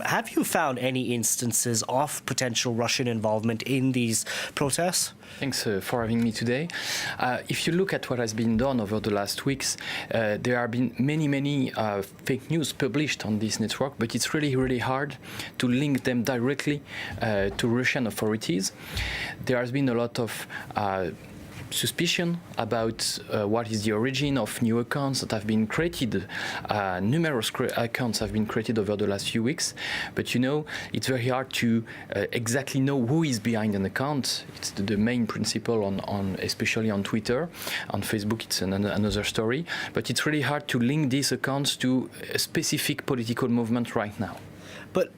Have you found any instances of potential Russian involvement in these protests? Thanks for having me today. If you look at what has been done over the last weeks, there have been many fake news published on this network, but it's really hard to link them directly to Russian authorities. There has been a lot of suspicion about what is the origin of new accounts that have been created. Numerous accounts have been created over the last few weeks, but it's very hard to exactly know who is behind an account. It's the main principle on especially on Twitter. On Facebook, it's another story, but it's really hard to link these accounts to a specific political movement right now. But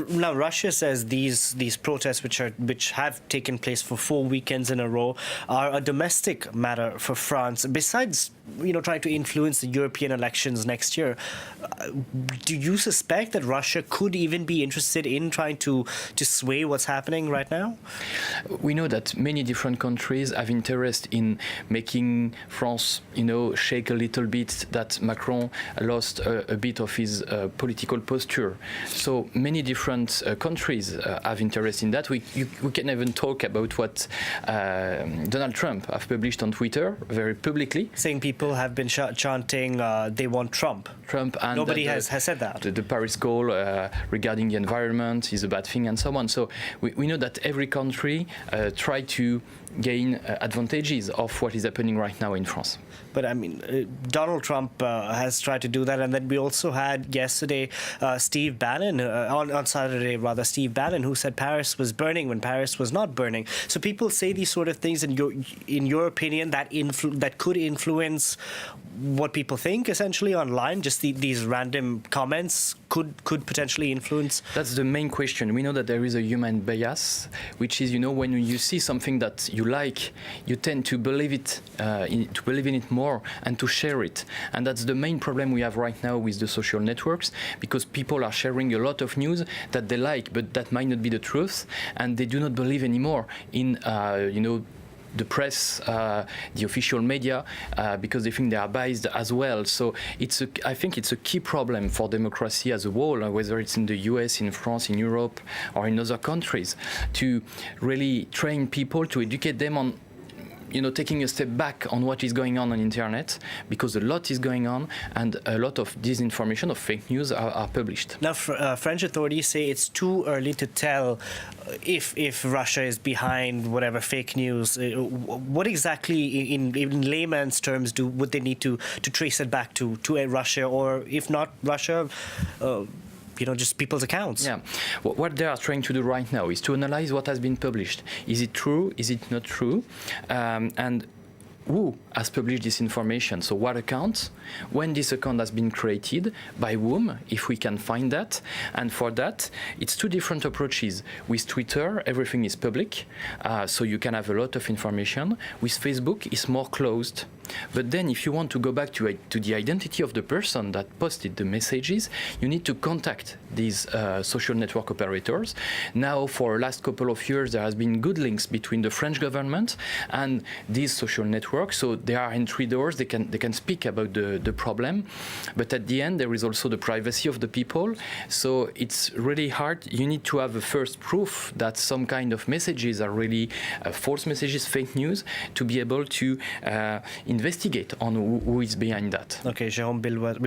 now Russia says these protests, which have taken place for 4 weekends in a row, are a domestic matter for France. Besides, trying to influence the European elections next year, do you suspect that Russia could even be interested in trying to sway what's happening right now? We know that many different countries have interest in making France, shake a little bit. That Macron lost a bit of his political posture. So many different countries have interest in that. We can even talk about what Donald Trump have published on Twitter very publicly. Saying people have been chanting they want Trump. And nobody has said that. The Paris goal regarding the environment is a bad thing and so on. So we know that every country try to gain advantages of what is happening right now in France. But Donald Trump has tried to do that, and then we also had yesterday Steve Bannon, on Saturday rather, Steve Bannon, who said Paris was burning when Paris was not burning. So people say these sort of things, in your opinion, that could influence what people think essentially online. Just these random comments could potentially influence. That's the main question. We know that there is a human bias, which is when you see something that you like, you tend to believe it, to believe in it more, and to share it. And that's the main problem we have right now with the social networks, because people are sharing a lot of news that they like, but that might not be the truth, and they do not believe anymore in the press, the official media, because they think they are biased as well. So I think it's a key problem for democracy as a whole, whether it's in the US, in France, in Europe, or in other countries, to really train people, to educate them on taking a step back on what is going on internet, because a lot is going on and a lot of disinformation, of fake news are published. Now, French authorities say it's too early to tell if Russia is behind whatever fake news. What exactly, in layman's terms, would they need to trace it back to Russia, or if not Russia, just people's accounts? Yeah. What they are trying to do right now is to analyze what has been published. Is it true? Is it not true? And who has published this information? So what account? When this account has been created, by whom, if we can find that. And for that, it's two different approaches. With Twitter, everything is public, so you can have a lot of information. With Facebook, it's more closed. But then if you want to go back to the identity of the person that posted the messages, you need to contact these social network operators. Now, for the last couple of years, there has been good links between the French government and these social networks. So there are entry doors. They can speak about the problem. But at the end, there is also the privacy of the people. So it's really hard. You need to have a first proof that some kind of messages are really false messages, fake news, to be able to investigate on who is behind that. Okay, Jérôme Billois.